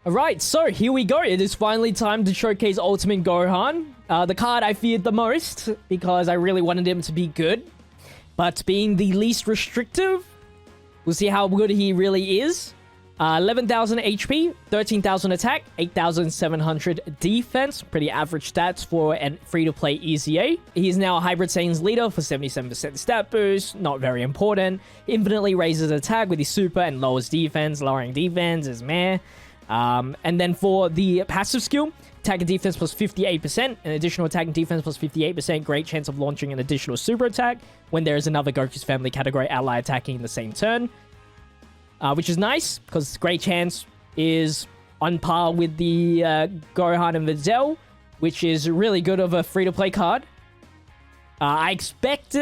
Alright, so here we go. It is finally time to showcase Ultimate Gohan. The card I feared the most because I really wanted him to be good. But being the least restrictive, we'll see how good he really is. 11,000 HP, 13,000 attack, 8,700 defense. Pretty average stats for a free-to-play EZA. He's now a Hybrid Saiyan's leader for 77% stat boost. Not very important. Infinitely raises attack with his super and lowers defense. Lowering defense is meh. And then for the passive skill, attack and defense plus 58%, an additional attack and defense plus 58%, great chance of launching an additional super attack when there is another Goku's family category ally attacking in the same turn. Which is nice, because great chance is on par with the Gohan and Videl, which is really good of a free-to-play card. I expect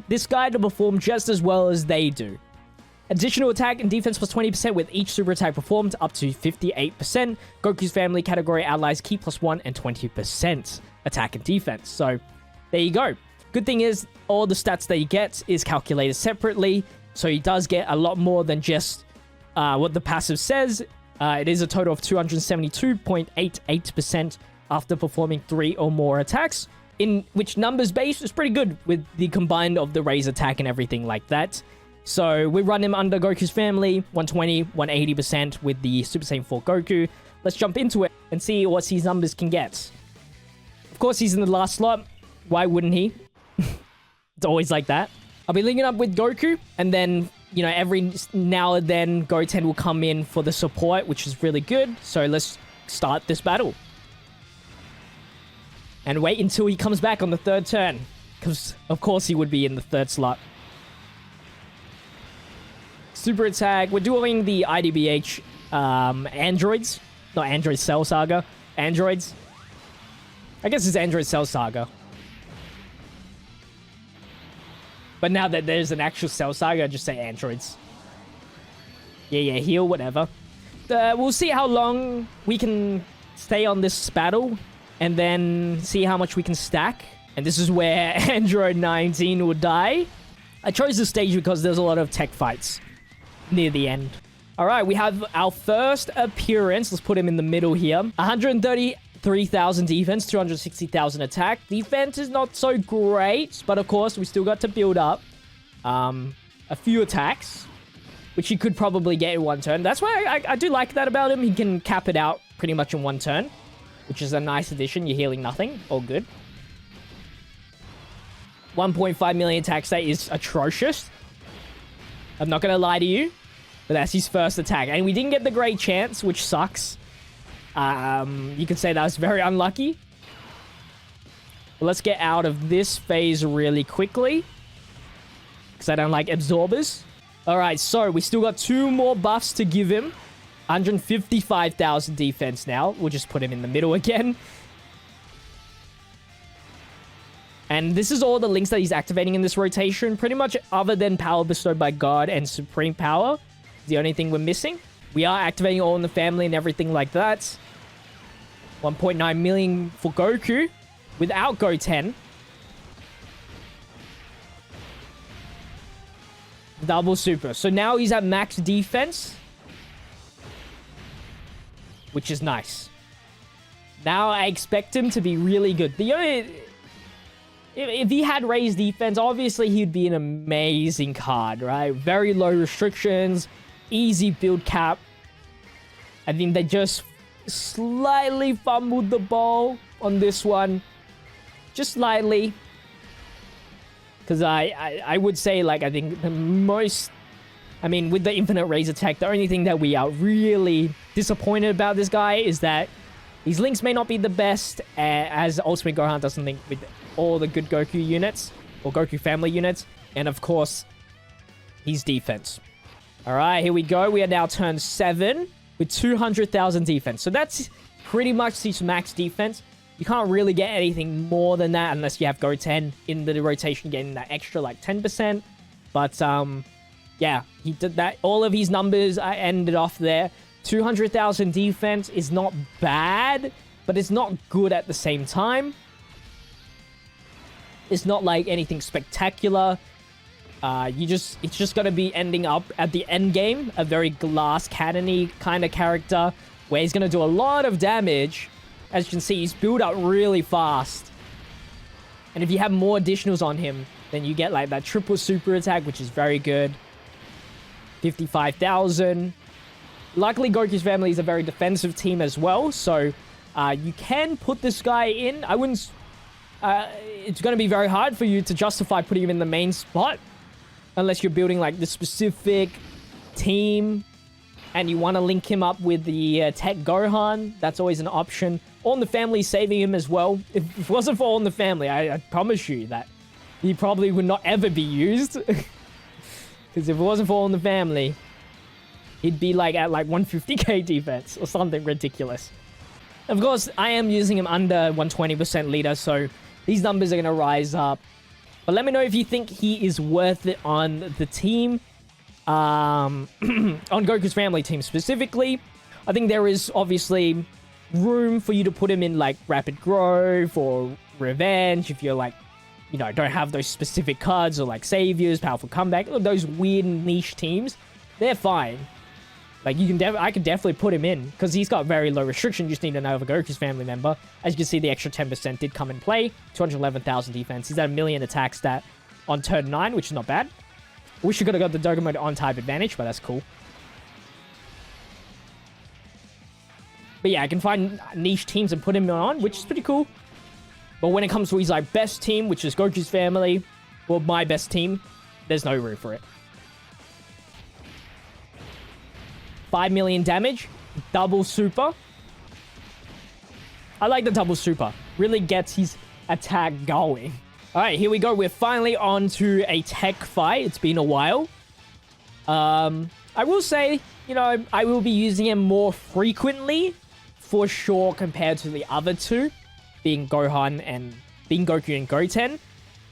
this guy to perform just as well as they do. Additional attack and defense plus 20% with each super attack performed, up to 58%. Goku's family category allies keep plus 1 and 20% attack and defense. So, there you go. Good thing is, all the stats that he gets is calculated separately. So he does get a lot more than just what the passive says. It is a total of 272.88% after performing 3 or more attacks. In which numbers base is pretty good with the combined of the raise attack and everything like that. So we run him under Goku's family, 120, 180% with the Super Saiyan 4 Goku. Let's jump into it and see what his numbers can get. Of course, he's in the last slot. Why wouldn't he? It's always like that. I'll be linking up with Goku, and then, you know, every now and then, Goten will come in for the support, which is really good. So let's start this battle. And wait until he comes back on the third turn, because, of course, he would be in the third slot. Super attack. We're doing the IDBH androids. Not Android Cell Saga. Androids. I guess it's Android Cell Saga. But now that there's an actual Cell Saga, I just say androids. Yeah, heal, whatever. We'll see how long we can stay on this battle. And then see how much we can stack. And this is where Android 19 will die. I chose this stage because there's a lot of tech fights near the end. Alright, we have our first appearance. Let's put him in the middle here. 133,000 defense, 260,000 attack. Defense is not so great, but of course, we still got to build up a few attacks, which he could probably get in one turn. That's why I do like that about him. He can cap it out pretty much in one turn, which is a nice addition. You're healing nothing. All good. 1.5 million attack stat is atrocious. I'm not going to lie to you, but that's his first attack. And we didn't get the great chance, which sucks. You could say that was very unlucky. But let's get out of this phase really quickly, because I don't like absorbers. Alright, so we still got 2 more buffs to give him. 155,000 defense now. We'll just put him in the middle again. And this is all the links that he's activating in this rotation. Pretty much other than power bestowed by God and supreme power. The only thing we're missing. We are activating all in the family and everything like that. 1.9 million for Goku without Goten. Double super. So now he's at max defense, which is nice. Now I expect him to be really good. The only... If he had raised defense, obviously he'd be an amazing card, right? Very low restrictions, easy build cap. I think they just slightly fumbled the ball on this one. Just slightly. Because I would say, like, I think the most... I mean, with the infinite raise attack, the only thing that we are really disappointed about this guy is that his links may not be the best, as Ultimate Gohan doesn't link with all the good Goku units, or Goku family units, and of course, his defense. Alright, here we go. We are now turn 7 with 200,000 defense. So that's pretty much his max defense. You can't really get anything more than that unless you have Goten in the rotation getting that extra like 10%. But yeah, he did that. All of his numbers I ended off there. 200,000 defense is not bad, but it's not good at the same time. It's not like anything spectacular. It's just going to be ending up at the end game, a very glass cannon-y kind of character where he's going to do a lot of damage. As you can see, he's built up really fast. And if you have more additionals on him, then you get like that triple super attack, which is very good. 55,000. Luckily, Goku's family is a very defensive team as well, so you can put this guy in. I wouldn't... it's going to be very hard for you to justify putting him in the main spot unless you're building like the specific team and you want to link him up with the Tech Gohan. That's always an option. All in the Family saving him as well. If it wasn't for All in the Family, I promise you that he probably would not ever be used. Because if it wasn't for All in the Family, he'd be like at like 150k defense or something ridiculous. Of course, I am using him under 120% leader, so these numbers are going to rise up. But let me know if you think he is worth it on the team. On Goku's family team specifically. I think there is obviously room for you to put him in like Rapid Growth or Revenge if you're like, you know, don't have those specific cards, or like Saviors, Powerful Comeback. Look, those weird niche teams, they're fine. Like, you can I could definitely put him in, because he's got very low restriction. You just need to know of a Goku's family member. As you can see, the extra 10% did come in play. 211,000 defense. He's at a million attack stat on turn 9, which is not bad. Wish you could have got the Dokkan mode on type advantage, but that's cool. But yeah, I can find niche teams and put him on, which is pretty cool. But when it comes to his like best team, which is Goku's family, or my best team, there's no room for it. 5 million damage, double super. I like the double super. Really gets his attack going. All right, here we go. We're finally on to a tech fight. It's been a while. I will say, you know, I will be using him more frequently, for sure, compared to the other two, being Gohan and being Goku and Goten.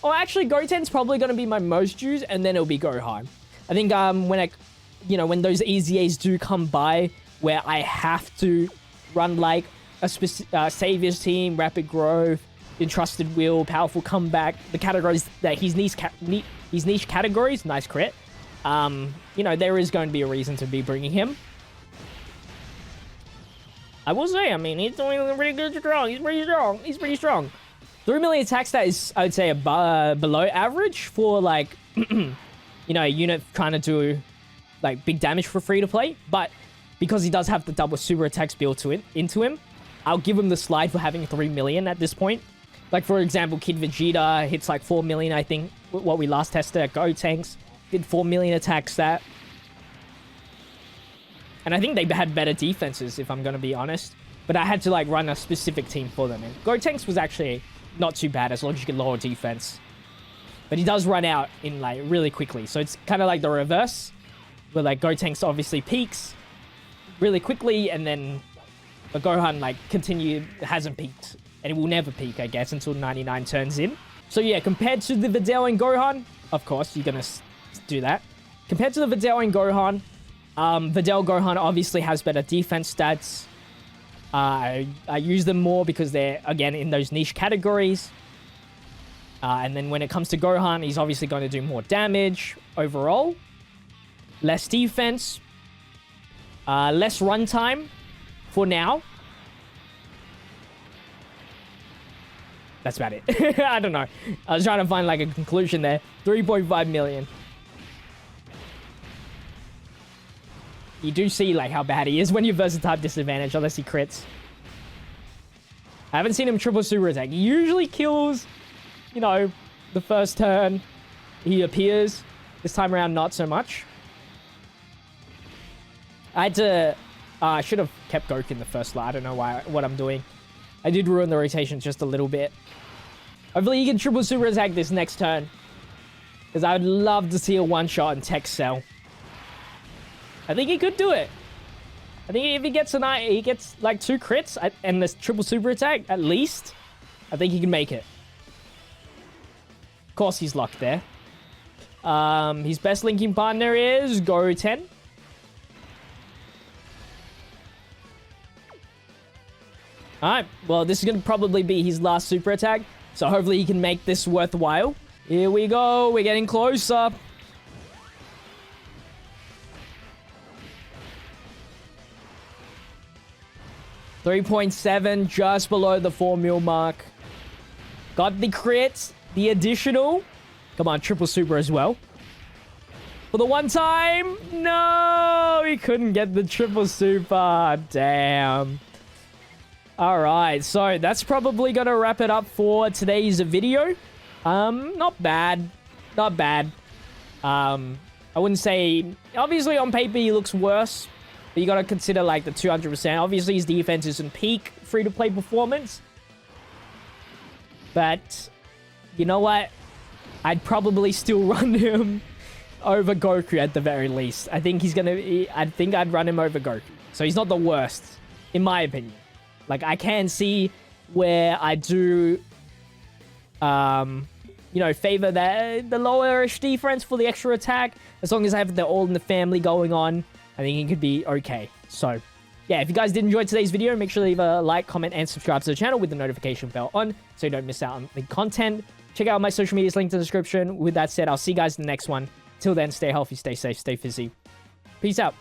Or actually, Goten's probably going to be my most used, and then it'll be Gohan. I think when those EZAs do come by, where I have to run like a Saviors team, Rapid Growth, Entrusted Will, Powerful Comeback, the categories that his niche categories, nice crit. You know, there is going to be a reason to be bringing him. I will say, I mean, he's doing pretty good strong. He's pretty strong. 3 million attack stat is, I would say, below average for, like, you know, a unit trying to do, like, big damage for free to play. But because he does have the double super attacks built into him, I'll give him the slide for having 3 million at this point. Like, for example, Kid Vegeta hits, like, 4 million, I think, what we last tested at Gotenks. Did 4 million attack stat. And I think they had better defenses, if I'm going to be honest. But I had to, like, run a specific team for them. And Gotenks was actually not too bad, as long as you get lower defense. But he does run out in, like, really quickly. So it's kind of like the reverse. Where, like, Gotenks obviously peaks really quickly. And then the Gohan, like, hasn't peaked. And it will never peak, I guess, until 99 turns in. So, yeah, compared to the Videl and Gohan, of course, you're going to do that. Compared to the Videl and Gohan, Videl Gohan obviously has better defense stats. I use them more because they're, again, in those niche categories. And then when it comes to Gohan, he's obviously going to do more damage overall. Less defense. Less runtime for now. That's about it. I don't know. I was trying to find, like, a conclusion there. 3.5 million. You do see, like, how bad he is when you're versatile disadvantage, unless he crits. I haven't seen him triple super attack. He usually kills, you know, the first turn he appears. This time around, not so much. I had to... I should have kept Goku in the first slot. I don't know what I'm doing. I did ruin the rotation just a little bit. Hopefully he can triple super attack this next turn. Because I would love to see a one-shot in Tech Cell. I think he could do it. I think if he gets like 2 crits and this triple super attack, at least, I think he can make it. Of course he's locked there. His best linking partner is Goten. Alright, well, this is going to probably be his last super attack. So hopefully he can make this worthwhile. Here we go. We're getting closer. 3.7, just below the 4 mil mark. Got the crit, the additional. Come on, triple super as well. For the one time, no, he couldn't get the triple super. Damn. All right, so that's probably gonna wrap it up for today's video. Not bad, not bad. I wouldn't say, obviously on paper he looks worse, but you gotta consider like the 200%. Obviously his defense isn't peak free-to-play performance, but you know what? I'd probably still run him over Goku at the very least. I think I'd run him over Goku. So he's not the worst, in my opinion. Like, I can see where I do, you know, favor the lower-ish defense for the extra attack. As long as I have the All in the Family going on, I think it could be okay. So, yeah, if you guys did enjoy today's video, make sure to leave a like, comment, and subscribe to the channel with the notification bell on so you don't miss out on the content. Check out my social medias, linked in the description. With that said, I'll see you guys in the next one. Till then, stay healthy, stay safe, stay fizzy. Peace out.